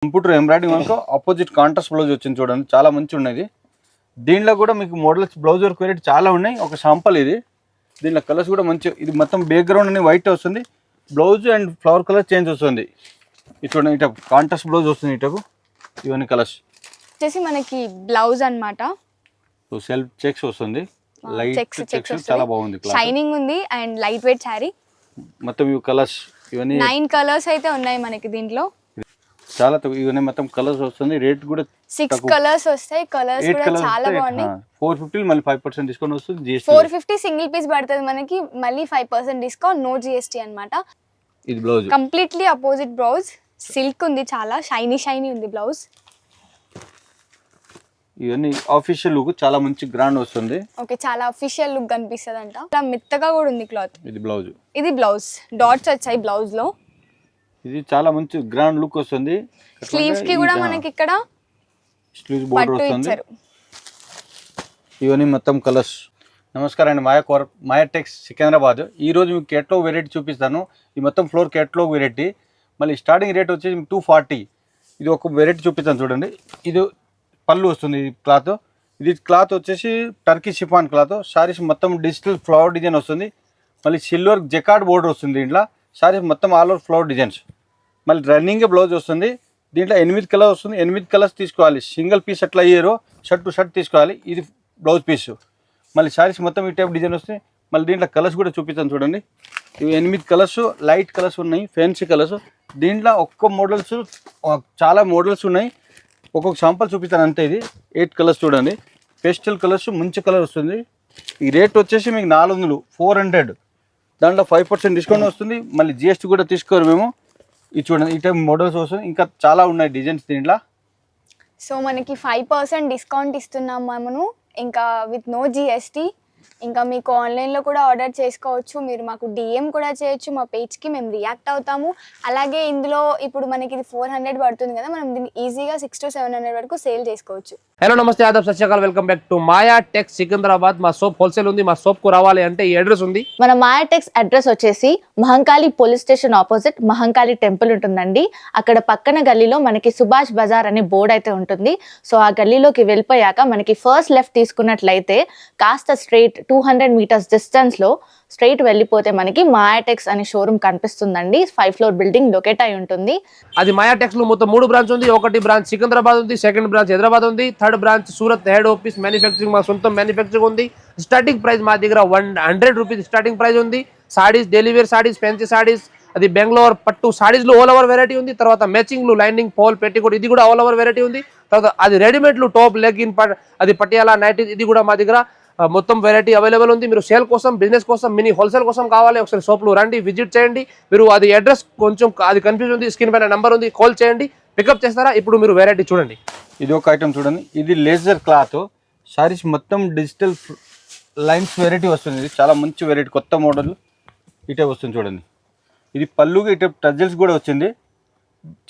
Computer embroidering మనకు opposite contrast blouse వచ్చింది చూడండి, చాలా మంచి ఉన్నది. దీనిలో కూడా మీకు మోడల్స్ బ్లౌజ్ వర్క్ వెరైటీ చాలా ఉన్నాయి. ఒక శాంపుల్ ఇది. దీనిలో కలర్స్ కూడా మంచి, ఇది మొత్తం బ్యాక్గ్రౌండ్ అని వైట్ వస్తుంది, blouse and flower colour change వస్తుంది. ఇది చూడండి, ఇట కాంట్రాస్ట్ బ్లౌజ్ వస్తుంది, ఇటకు ఇవన్నీ కలర్స్ వచ్చేసి మనకి బ్లౌజ్ అన్నమాట. సో సెల్ఫ్ చెక్స్ వస్తుంది, లైట్ చెక్స్ చాలా బాగుంది, షైనింగ్ ఉంది అండ్ లైట్ వెయిట్ శారీ. మొత్తం ఇవి కలర్స్ ఇవన్నీ 9 కలర్స్ అయితే ఉన్నాయి మనకి దీంట్లో. చాలా ఇవన్నీ మొత్తం కలర్స్ వస్తుంది. రేట్ కూడా 6 కలర్స్ వస్తాయి. కలర్స్ కూడా చాలా బాగున్నాయి. 450 మళ్ళీ 5% డిస్కౌంట్ వస్తుంది. GST 450 సింగిల్ పీస్ పడుతుంది మనకి, మళ్ళీ 5% డిస్కౌంట్, నో GST అన్నమాట. ఇది blouse completely opposite blouse, silk ఉంది, చాలా షైనీ ఉంది బ్లౌజ్. ఇవన్నీ ఆఫీషియల్ లుక్ చాలా మంచి గ్రాండ్ వస్తుంది. ఓకే, చాలా అఫీషియల్ లుక్ కనిపిస్తుంది అంట. ఇలా మెత్తగా కూడా ఉంది క్లాత్. ఇది బ్లౌజ్ డాట్స్ వచ్చాయి బ్లౌజ్ లో. ఇది చాలా మంచి గ్రాండ్ లుక్ వస్తుంది. స్లీవ్స్ కి కూడా మనకి ఇక్కడ స్లీవ్స్ బోర్డర్ వస్తుంది. ఇవన్నీ మొత్తం కలర్స్. నమస్కారం అండి, మాయా టెక్స్ సికింద్రాబాద్. ఈ రోజు మీకు కేటలాగ్ వెరైటీ చూపిస్తాను. ఈ మొత్తం ఫ్లోర్ కేటలాగ్ వెరైటీ. మళ్ళీ స్టార్టింగ్ రేట్ వచ్చేసి 240. ఇది ఒక వెరైటీ చూపిస్తాను చూడండి. ఇది పళ్ళు వస్తుంది, ఇది క్లాత్. ఇది క్లాత్ వచ్చేసి టర్కీ షిఫాన్ క్లాత్. సారీస్ మొత్తం డిజిటల్ ఫ్లవర్ డిజైన్ వస్తుంది. మళ్ళీ సిల్వర్ జకార్డ్ బోర్డర్ వస్తుంది దీంట్లో. సారీస్ మొత్తం ఆల్ ఓవర్ ఫ్లవర్ డిజైన్స్. మళ్ళీ రన్నింగ్ బ్లౌజ్ వస్తుంది. దీంట్లో 8 కలర్ వస్తుంది. 8 కలర్స్ తీసుకోవాలి. సింగిల్ పీస్ అట్లా అయ్యారు, షర్ట్ టు షర్ట్ తీసుకోవాలి. ఇది బ్లౌజ్ పీస్. మళ్ళీ సారీస్ మొత్తం ఈ టైప్ డిజైన్ వస్తుంది. మళ్ళీ దీంట్లో కలర్స్ కూడా చూపిస్తాను చూడండి. ఇవి 8 కలర్స్, లైట్ కలర్స్ ఉన్నాయి, ఫ్యాన్సీ కలర్స్. దీంట్లో ఒక్క మోడల్స్ చాలా మోడల్స్ ఉన్నాయి. ఒక్కొక్క శాంపుల్ చూపిస్తాను అంతే. ఇది 8 కలర్స్ చూడండి, పేస్టల్ కలర్స్, మంచి కలర్ వస్తుంది. ఈ రేట్ వచ్చేసి మీకు 400, 400. దాంట్లో 5% డిస్కౌంట్ వస్తుంది. మళ్ళీ GST కూడా తీసుకోరు మేము. ఇది చూడండి, ఈ టైప్ మోడల్స్ వస్తుంది. ఇంకా చాలా ఉన్నాయి డిజైన్స్ దీంట్లో. సో మనకి 5% డిస్కౌంట్ ఇస్తున్నాం మనము, ఇంకా విత్ నో GST. ఇంకా మీకు ఆన్లైన్లో కూడా ఆర్డర్ చేసుకోవచ్చు. మీరు మాకు DM కూడా చేయొచ్చు మా పేజ్కి, మేము రియాక్ట్ అవుతాము. అలాగే ఇందులో ఇప్పుడు మనకి ఇది 400 పడుతుంది కదా, మనం దీన్ని ఈజీగా 600 to 700 వరకు సేల్ చేసుకోవచ్చు. హలో నమస్తే ఆదాబ్ సత్ శ్రీ అకాల్, welcome back to Maya tex Secunderabad. మా సోప్ హోల్సేల్ ఉంది. మా సోప్ కు రావాలి అంటే ఈ అడ్రస్ ఉంది. మన మాయా టెక్స్ అడ్రస్ వచ్చేసి Mahankali police station opposite Mahankali temple ఉంటుందండి. అక్కడ పక్కన గల్లీలో మనకి సుభాష్ బజార్ అనే బోర్డు అయితే ఉంటుంది. సో ఆ గల్లీలోకి వెళ్ళిపోయాక మనకి ఫస్ట్ లెఫ్ట్ తీసుకున్నట్లయితే కాస్త స్ట్రైట్ 200 మీటర్స్ డిస్టెన్స్ లో స్ట్రైట్ వెళ్ళిపోతే మనకి మాయా టెక్స్ అనే షోరూమ్ కనిపిస్తుందండి. 5 ఫ్లోర్ బిల్డింగ్ లొకేట్ అయి ఉంటుంది. అది మాయా టెక్స్ లో మొత్తం 3 బ్రాంచ్ ఉంది. ఒకటి బ్రాంచ్ సికింద్రాబాద్ ఉంది, సెకండ్ బ్రాంచ్ హైదరాబాద్ ఉంది, third branch Surat head office manufacturing, మా సొంతం మ్యానుఫ్యాక్చరింగ్ ఉంది. స్టార్టింగ్ ప్రైస్ మా దగ్గర 100 రూపీస్ స్టార్టింగ్ ప్రైస్ ఉంది. Saris, daily wear saris, fancy saris, అది బెంగళూరు పట్టు సారీస్ లో ఆల్ ఓవర్ వెరైటీ ఉంది. తర్వాత మ్యాచింగ్ లు, లైనింగ్, పోల్, పెట్టికోట్, ఇది కూడా ఆల్ ఓవర్ వెరైటీ ఉంది. తర్వాత అది రెడీమేడ్ లు, టాప్, లెగ్ ఇన్, అది పటియాలా, నైట్, ఇది కూడా మా దగ్గర మొత్తం వెరైటీ అవైలబుల్ ఉంది. మీరు సేల్ కోసం, బిజినెస్ కోసం, మినీ హోల్సేల్ కోసం కావాలి, ఒకసారి షాప్లో రండి, విజిట్ చేయండి. మీరు అది అడ్రస్ కొంచెం అది కన్ఫ్యూజ్ ఉంది, స్క్రీన్ పైన నెంబర్ ఉంది, కాల్ చేయండి, పికప్ చేస్తారా. ఇప్పుడు మీరు వెరైటీ చూడండి. ఇది ఒక ఐటమ్ చూడండి. ఇది లేజర్ క్లాత్ సారీస్, మొత్తం డిజిటల్ లైన్స్ వెరైటీ వస్తుంది. ఇది చాలా మంచి వెరైటీ, కొత్త మోడల్ ఇటే వస్తుంది చూడండి. ఇది పళ్ళుకి ఇటే టజల్స్ కూడా వచ్చింది.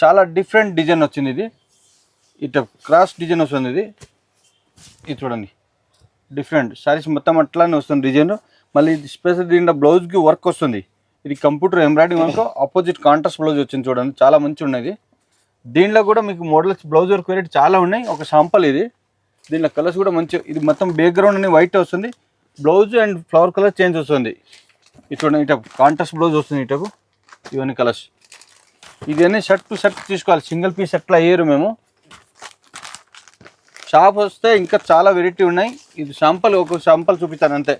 చాలా డిఫరెంట్ డిజైన్ వచ్చింది. ఇది ఇట క్రాస్ డిజైన్ వస్తుంది. ఇది చూడండి, డిఫరెంట్ సారీస్ మొత్తం అట్లానే వస్తుంది డిజైన్. మళ్ళీ స్పెషల్ దీంట్లో బ్లౌజ్కి వర్క్ వస్తుంది. ఇది కంప్యూటర్ ఎంబ్రాయిడింగ్ మనకు ఆపోజిట్ కాంట్రాస్ట్ బ్లౌజ్ వచ్చింది చూడండి, చాలా మంచి ఉన్నది. దీంట్లో కూడా మీకు మోడల్స్ బ్లౌజ్ వర్క్ వెరైటీ చాలా ఉన్నాయి. ఒక శాంపుల్ ఇది. దీంట్లో కలర్స్ కూడా మంచి, ఇది మొత్తం బ్యాక్గ్రౌండ్ అని వైట్ వస్తుంది, blouse and flower colour change వస్తుంది. ఇది చూడండి, ఇట కాంట్రాస్ట్ బ్లౌజ్ వస్తుంది, ఇటకు ఇవన్నీ కలర్స్. ఇవన్నీ షర్ట్ టు షర్ట్ తీసుకోవాలి, సింగిల్ పీస్ అట్లా అయ్యారు మేము. షాప్ వస్తే ఇంకా చాలా వెరైటీ ఉన్నాయి. ఇది శాంపుల్, ఒక శాంపుల్ చూపిస్తాను అంతే.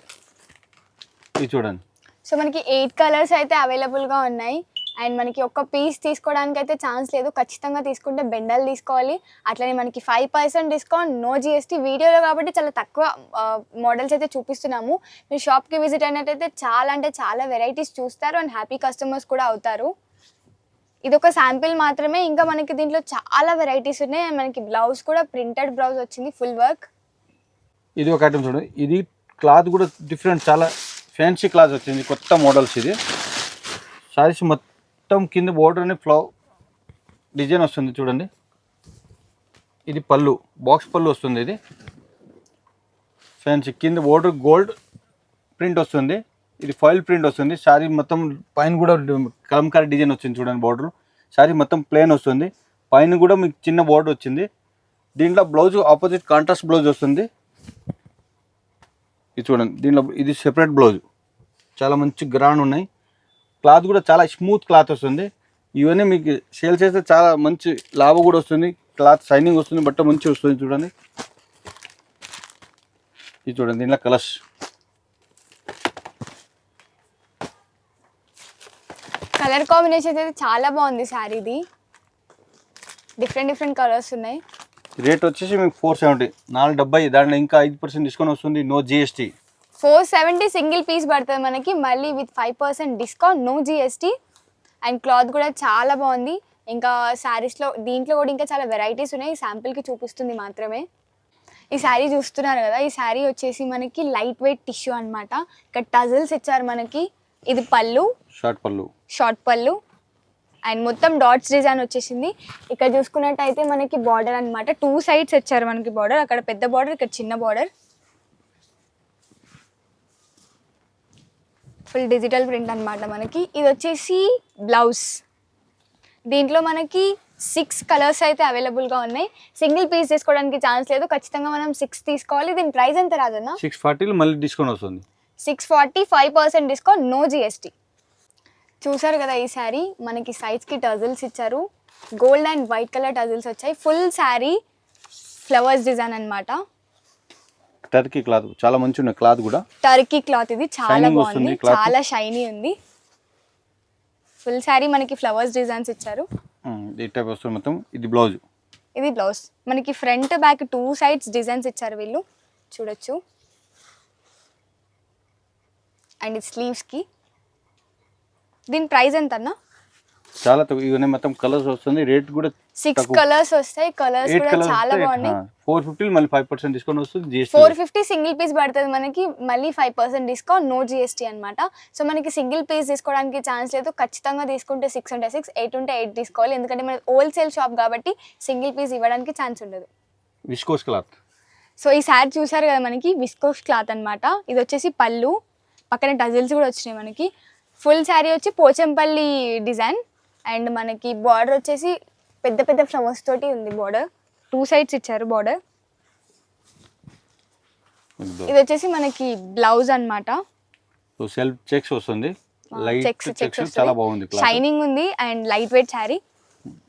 ఇది చూడండి. సో మనకి 8 కలర్స్ అయితే అవైలబుల్గా ఉన్నాయి. అండ్ మనకి ఒక్క పీస్ తీసుకోవడానికి అయితే ఛాన్స్ లేదు, ఖచ్చితంగా తీసుకుంటే బెండల్ తీసుకోవాలి. అట్లనే మనకి 5% డిస్కౌంట్, నో GST. వీడియోలో కాబట్టి చాలా తక్కువ మోడల్స్ అయితే చూపిస్తున్నాము. మీరు షాప్కి విజిట్ అయినట్టయితే చాలా అంటే చాలా వెరైటీస్ చూస్తారు అండ్ హ్యాపీ కస్టమర్స్ కూడా అవుతారు. ఇది ఒక శాంపిల్ మాత్రమే, ఇంకా మనకి దీంట్లో చాలా వెరైటీస్ ఉన్నాయి. మనకి బ్లౌజ్ కూడా ప్రింటెడ్ బ్లౌజ్ వచ్చింది, ఫుల్ వర్క్. ఇది ఒక ఐటమ్ చూడండి. ఇది క్లాత్ కూడా డిఫరెంట్, చాలా ఫ్యాన్సీ క్లాత్ వచ్చింది, కొత్త మోడల్స్. ఇది సారీస్ మొత్తం కింద బోర్డర్ అని ఫ్లవర్ డిజైన్ వస్తుంది చూడండి. ఇది పళ్ళు, బాక్స్ పళ్ళు వస్తుంది. ఇది ఫ్యాన్సీ, కింద బోర్డర్ గోల్డ్ ప్రింట్ వస్తుంది. ఇది ఫాయిల్ ప్రింట్ వస్తుంది. శారీ మొత్తం పైన కూడా కలంకారీ డిజైన్ వచ్చింది చూడండి బోర్డర్. శారీ మొత్తం ప్లేన్ వస్తుంది. పైన కూడా మీకు చిన్న బోర్డర్ వచ్చింది. దీంట్లో బ్లౌజ్ ఆపోజిట్ కాంట్రాస్ట్ బ్లౌజ్ వస్తుంది. ఇది చూడండి, దీనిలో ఇది సెపరేట్ బ్లౌజ్. చాలా మంచి గ్రాండ్ ఉన్నాయి. క్లాత్ కూడా చాలా స్మూత్ క్లాత్ వస్తుంది. ఇవన్నీ మీకు సేల్ చేస్తే చాలా మంచి లాభం కూడా వస్తుంది. క్లాత్ షైనింగ్ వస్తుంది, బట్ట మంచి వస్తుంది. చూడండి, ఇది చూడండి, దీనిలో కలర్స్. కలర్ కాంబినేషన్ అయితే చాలా బాగుంది శారీది. డిఫరెంట్ కలర్స్ ఉన్నాయి. రేట్ వచ్చేసి మీకు 470, 470. దాంట్లో ఇంకా 5% డిస్కౌంట్ వస్తుంది, నో జిఎస్టీ. 470 సింగిల్ పీస్ పడుతుంది మనకి, మళ్ళీ with 5% discount, no GST. And cloth కూడా చాలా బాగుంది. ఇంకా శారీస్లో దీంట్లో కూడా ఇంకా చాలా వెరైటీస్ ఉన్నాయి. శాంపిల్కి చూపిస్తుంది మాత్రమే. ఈ శారీ చూస్తున్నారు కదా, ఈ శారీ వచ్చేసి మనకి లైట్ వెయిట్ టిష్యూ అనమాట. ఇక్కడ టజల్స్ ఇచ్చారు మనకి. ఇది పళ్ళు, షార్ట్ పళ్ళు అండ్ మొత్తం డాట్స్ డిజైన్ వచ్చేసింది. ఇక్కడ చూసుకున్నట్టయితే మనకి బార్డర్ అనమాట. 2 సైడ్స్ ఇచ్చారు మనకి బార్డర్. అక్కడ పెద్ద బార్డర్, ఇక్కడ చిన్న బార్డర్. ఫుల్ డిజిటల్ ప్రింట్ అనమాట మనకి. ఇది వచ్చేసి బ్లౌజ్. దీంట్లో మనకి 6 కలర్స్ అయితే అవైలబుల్గా ఉన్నాయి. సింగిల్ పీస్ తీసుకోవడానికి ఛాన్స్ లేదు, ఖచ్చితంగా మనం 6 తీసుకోవాలి. దీని ప్రైస్ ఎంత రాదన్నా? 640 మళ్ళీ డిస్కౌంట్ వస్తుంది. 640, 5% డిస్కౌంట్, నో జిఎస్టీ. చూసారు కదా, ఈ శారీ మనకి సైడ్స్కి టజల్స్ ఇచ్చారు. Gold and white colour tassels వచ్చాయి. ఫుల్ శారీ ఫ్లవర్స్ డిజైన్ అనమాట. టర్కీ క్లాత్ చాలా మంచి ఉన్నాయి. క్లాత్ కూడా టర్కీ క్లాత్, ఇది చాలా Shining బాగుంది, వస్తుంది cloth. చాలా షైనీ ఉంది. ఫుల్ శారీ మనకి ఫ్లవర్స్ డిజైన్స్ ఇచ్చారు. ఈ టైప్ వస్తుంది మొత్తం. ఇది బ్లౌజ్. ఇది బ్లౌజ్ మనకి. ఫ్రంట్ బ్యాక్ 2 సైడ్స్ డిజైన్స్ ఇచ్చారు వీళ్ళు, చూడొచ్చు. అండ్ ఇది స్లీవ్స్కి. దీని ప్రైస్ ఎంత అన్న? చాలా తక్కువ. ఇవన్నీ మొత్తం కలర్స్ వస్తుంది. రేట్ కూడా 6 కలర్స్ వస్తాయి. కలర్స్ కూడా చాలా బాగున్నాయి. 450 మళ్ళీ 5% డిస్కౌంట్ వస్తుంది. జిఎస్టీ 450 సింగిల్ పీస్ పడుతుంది మనకి, మళ్ళీ 5% డిస్కౌంట్, నో జిఎస్టీ అనమాట. సో మనకి సింగిల్ పీస్ తీసుకోవడానికి ఛాన్స్ లేదు. ఖచ్చితంగా తీసుకుంటే 6 ఉంటే 6, 8 ఉంటే 8 తీసుకోవాలి. ఎందుకంటే మన హోల్సేల్ షాప్ కాబట్టి సింగిల్ పీస్ ఇవ్వడానికి ఛాన్స్ ఉండదు. Viscose cloth. సో ఈ శారీ చూసారు కదా, మనకి విస్కోస్ క్లాత్ అనమాట. ఇది వచ్చేసి పళ్ళు, పక్కన టజిల్స్ కూడా వచ్చినాయి మనకి. ఫుల్ శారీ వచ్చి పోచంపల్లి డిజైన్. అండ్ మనకి బార్డర్ వచ్చేసి పెద్ద ఫ్లవర్స్ తోటి ఉంది బార్డర్. 2 సైడ్స్ ఇచ్చారు బార్డర్. ఇది వచ్చేసి మనకి బ్లౌజ్ అన్నమాట. సో సెల్ఫ్ చెక్స్ వస్తుంది. లైట్ చెక్స్ చాలా చాలా బాగుంది. షైనింగ్ ఉంది అండ్ లైట్ వెయిట్ శారీ.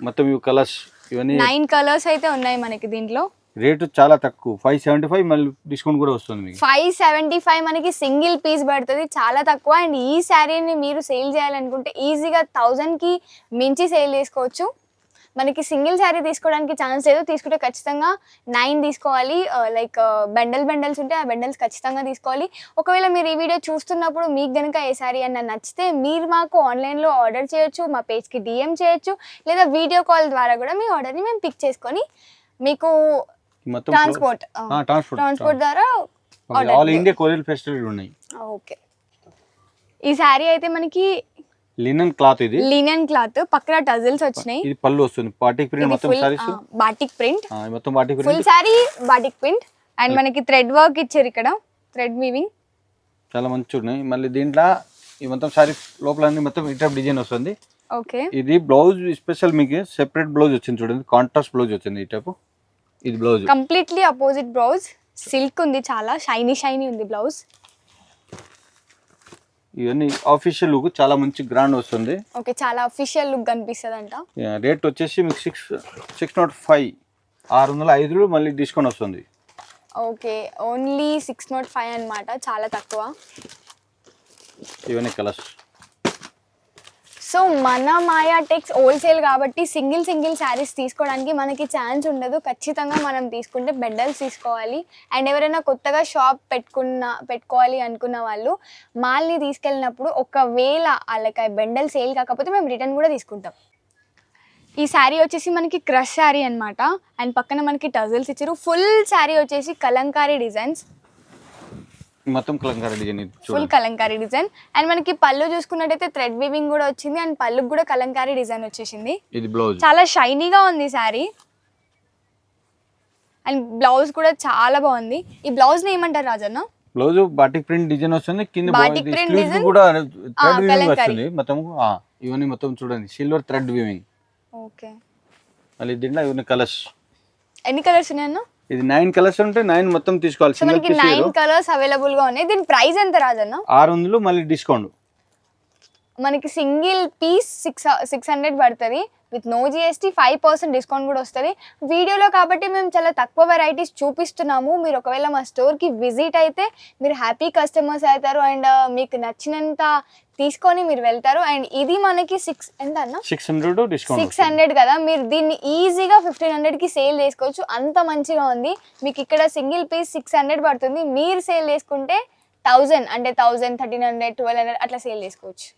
మొత్తం ఇవి కలర్స్ ఇవన్నీ 9 కలర్స్ అయితే ఉన్నాయి మనకి దీంట్లో. రేటు చాలా తక్కువ, 575 మళ్ళీ డిస్కౌంట్ కూడా వస్తుంది మీకు. 575 మనకి సింగిల్ పీస్ పడుతుంది, చాలా తక్కువ. అండ్ ఈ శారీని మీరు సేల్ చేయాలనుకుంటే ఈజీగా 1000కి మించి సేల్ చేసుకోవచ్చు. మనకి సింగిల్ శారీ తీసుకోవడానికి ఛాన్స్ లేదు. తీసుకుంటే ఖచ్చితంగా 9 తీసుకోవాలి. లైక్ బండల్స్ ఉంటే ఆ బండల్స్ ఖచ్చితంగా తీసుకోవాలి. ఒకవేళ మీరు ఈ వీడియో చూస్తున్నప్పుడు మీకు కనుక ఏ శారీ అన్న నచ్చితే మీరు మాకు ఆన్లైన్లో ఆర్డర్ చేయొచ్చు, మా పేజ్కి DM చేయొచ్చు, లేదా వీడియో కాల్ ద్వారా కూడా మీ ఆర్డర్ని మేము పిక్ చేసుకొని మీకు ట్రాన్స్పోర్ట్ ద్వారా ఆల్ ఇండియా కొరియర్ ఫెసిలిటీ ఉన్నాయి. ఓకే. ఈ శారీ అయితే మనకి లినన్ క్లాత్. ఇది లినన్ క్లాత్, పక్కన టజిల్స్ వచ్చినాయి. ఇది పళ్ళు వస్తుంది. బాటిక్ ప్రింట్ మొత్తం సారీస్. బాటిక్ ప్రింట్ మొత్తం batik print. Full sari batik print. And మనకి థ్రెడ్ వర్క్ ఇచ్చారు ఇక్కడ, థ్రెడ్ వీవింగ్ చాలా మంచి ఉన్నాయి. మళ్ళీ దీంట్లో ఈ మొత్తం సారీ లోపల అన్ని మొత్తం ఈ టైప్ డిజైన్ వస్తుంది. ఓకే. ఇది బ్లౌజ్ స్పెషల్ మీకు సెపరేట్ బ్లౌజ్ వచ్చింది. చూడండి, కాంట్రాస్ట్ బ్లౌజ్ వచ్చింది ఈ టైప్. ఇది blouse completely opposite blouse. Silk ఉంది, చాలా షైనీ ఉంది బ్లౌజ్. ఇవన్నీ ఆఫీషియల్ లుక్ చాలా మంచి గ్రాండ్ వస్తుంది. ఓకే, చాలా అఫీషియల్ లుక్ కనిపిస్తుంది అంట. రేట్ వచ్చేసి మీకు 605, 605 మళ్ళీ డిస్కౌంట్ వస్తుంది. ఓకే, ఓన్లీ 605 అన్నమాట, చాలా తక్కువ. ఇవన్నీ కలర్స్. సో మన మాయా టెక్స్ హోల్సేల్ కాబట్టి సింగిల్ శారీస్ తీసుకోవడానికి మనకి ఛాన్స్ ఉండదు. ఖచ్చితంగా మనం తీసుకుంటే బెండల్స్ తీసుకోవాలి. అండ్ ఎవరైనా కొత్తగా షాప్ పెట్టుకోవాలి అనుకున్న వాళ్ళు మాల్ని తీసుకెళ్ళినప్పుడు ఒకవేళ వాళ్ళకి బెండల్ సేల్ కాకపోతే మేము రిటర్న్ కూడా తీసుకుంటాం. ఈ శారీ వచ్చేసి మనకి క్రష్ శారీ అనమాట. అండ్ పక్కన మనకి టజల్స్ ఇచ్చారు. ఫుల్ శారీ వచ్చేసి కలంకారీ డిజైన్స్, మొత్తం Kalamkari design. Full Kalamkari design. And మనకి పళ్ళు చూసుకున్నట్టయితే థ్రెడ్ వీవింగ్ కూడా వచ్చింది. అండ్ పళ్ళుకి కూడా కలంకారీ డిజైన్ వచ్చేసింది. ఇది బ్లౌజ్ చాలా షైనీగా ఉంది శారీ. అండ్ బ్లౌజ్ కూడా చాలా బాగుంది. ఈ బ్లౌజ్ ని ఏమంటారు Rajanna? Blouse batik print design వస్తుంది. కింద బాటిక్ ప్రింట్ డిజైన్ కూడా థ్రెడ్ వీవింగ్ వస్తుంది మొత్తం. ఇవన్నీ మొత్తం చూడండి, సిల్వర్ థ్రెడ్ వీవింగ్. ఓకే. మళ్ళీ దీంట్లో ఇవన్నీ కలర్స్. ఎన్ని కలర్స్ ఉన్నాయన్న? ఇది 9 కలర్స్ ఉంటే 9 మొత్తం తీసుకోవాలి. సో మనకి 9 కలర్స్ అవైలబుల్ గా ఉన్నాయి. దీని ప్రైస్ ఎంత రాజన్న? 600 మళ్ళీ డిస్కౌంట్. మనకి సింగిల్ పీస్ 600 పడుతుంది విత్ నో జిఎస్టీ. 5% డిస్కౌంట్ కూడా వస్తుంది. వీడియోలో కాబట్టి మేము చాలా తక్కువ వెరైటీస్ చూపిస్తున్నాము. మీరు ఒకవేళ మా స్టోర్కి విజిట్ అయితే మీరు హ్యాపీ కస్టమర్స్ అవుతారు అండ్ మీకు నచ్చినంత తీసుకొని మీరు వెళ్తారు. అండ్ ఇది మనకి ఎంత అన్న? 600 డిస్కౌంట్. 600 కదా, మీరు దీన్ని ఈజీగా 1500కి సేల్ చేసుకోవచ్చు. అంత మంచిగా ఉంది. మీకు ఇక్కడ సింగిల్ పీస్ 600 పడుతుంది. మీరు సేల్ చేసుకుంటే 1000 అంటే 1000, 1300, 1200 అట్లా సేల్ చేసుకోవచ్చు.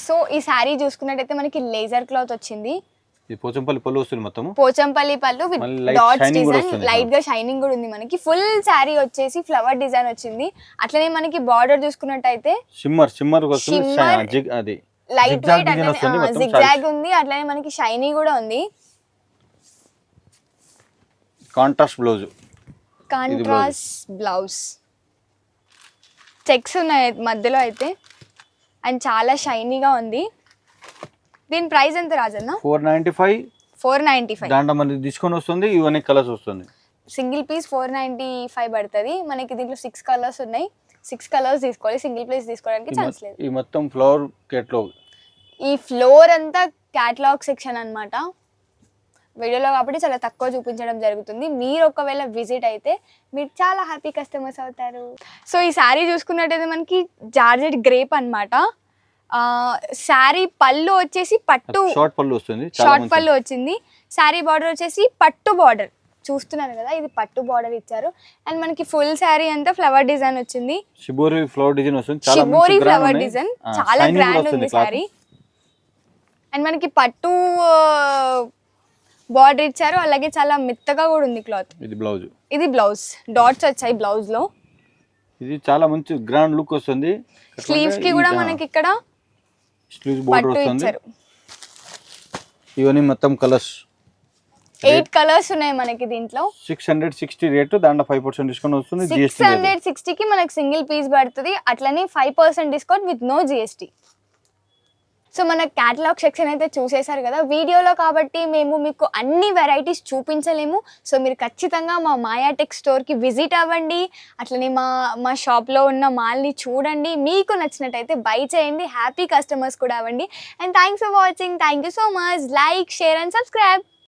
సో ఈ శారీ చూసుకున్నట్టయితే మనకి లేజర్ క్లాత్ వచ్చింది. ఇది పోచంపల్లి పళ్ళు వస్తుంది మొత్తం. పోచంపల్లి పళ్ళు విత్ డాట్స్ డిజైన్, లైట్ గా షైనింగ్ కూడా ఉంది. మనకి ఫుల్ శారీ వచ్చేసి ఫ్లవర్ డిజైన్ వచ్చింది. అట్లనే మనకి బార్డర్ చూసుకున్నట్టయితే షిమ్మర్ వస్తుంది. అది లైట్ వెయిట్ అట్లనే జిగ్జాగ్ ఉంది. అట్లనే మనకి షైనీ కూడా ఉంది. కాంట్రాస్ట్ బ్లౌజ్ చెక్స్ ఉన్నాయి మధ్యలో అయితే అండ్ చాలా షైనీగా ఉంది. దీని ప్రైస్ ఎంత రాజన్న? 495. దాంట్లో మనకి డిస్కౌంట్ వస్తుంది. ఇవన్నీ కలర్స్ వస్తుంది. సింగిల్ పీస్ 495 పడుతుంది. మనకి దీంట్లో 6 కలర్స్ ఉన్నాయి. 6 కలర్స్ తీసుకోవాలి. సింగిల్ పీస్ తీసుకోవడానికి ఛాన్స్ లేదు. ఈ మొత్తం ఫ్లవర్ కేటలాగ్. ఈ ఫ్లోర్ అంతా క్యాటలాగ్ సెక్షన్ అన్నమాట. వీడియోలో కాబట్టి చాలా తక్కువ చూపించడం జరుగుతుంది. మీరు ఒకవేళ విజిట్ అయితే మీరు చాలా హ్యాపీ కస్టమర్స్ అవుతారు. సో ఈ శారీ చూసుకున్నట్టయితే మనకి జార్జెట్ గ్రేప్ అన్నమాట. శారీ పళ్ళు వచ్చేసి పట్టు షార్ట్ పళ్ళు వస్తుంది. షార్ట్ పళ్ళు వచ్చింది. శారీ బార్డర్ వచ్చేసి పట్టు బార్డర్ చూస్తున్నారు కదా, ఇది పట్టు బార్డర్ ఇచ్చారు. అండ్ మనకి ఫుల్ శారీ అంతా ఫ్లవర్ డిజైన్ వచ్చింది. షిబోరి ఫ్లవర్ డిజైన్ వస్తుంది. షిబోరి ఫ్లవర్ డిజైన్ చాలా గ్రాండ్ ఉంది శారీ. అండ్ మనకి పట్టు బార్డర్ ఇచ్చారు. అలాగే చాలా మెత్తగా కూడా ఉంది క్లాత్. ఇది బ్లౌజ్ డాట్స్ వచ్చాయి బ్లౌజ్ లో. ఇది చాలా మంచి గ్రాండ్ లుక్ వస్తుంది. స్లీవ్స్ కి కూడా మనకి ఇక్కడ పట్టు ఇచ్చారు. ఇవన్నీ మొత్తం కలర్స్ 8 కలర్స్ ఉన్నాయి మనకి దీంట్లో. 660 రేటు. దాంట్లో 5% డిస్కౌంట్ వస్తుంది. 660కి మనకి సింగిల్ పీస్ పడుతుంది. అట్లనే 5% discount with no GST. So మన క్యాటలాగ్ సెక్షన్ అయితే చూసేశారు కదా. వీడియోలో కాబట్టి మేము మీకు అన్ని వెరైటీస్ చూపించలేము. సో మీరు ఖచ్చితంగా మా మాయాటెక్ స్టోర్కి విజిట్ అవ్వండి. అట్లనే మా షాప్లో ఉన్న మాల్ని చూడండి. మీకు నచ్చినట్టయితే బై చేయండి. హ్యాపీ కస్టమర్స్ కూడా అవ్వండి. And thanks for watching. Thank you so much. Like, share and subscribe.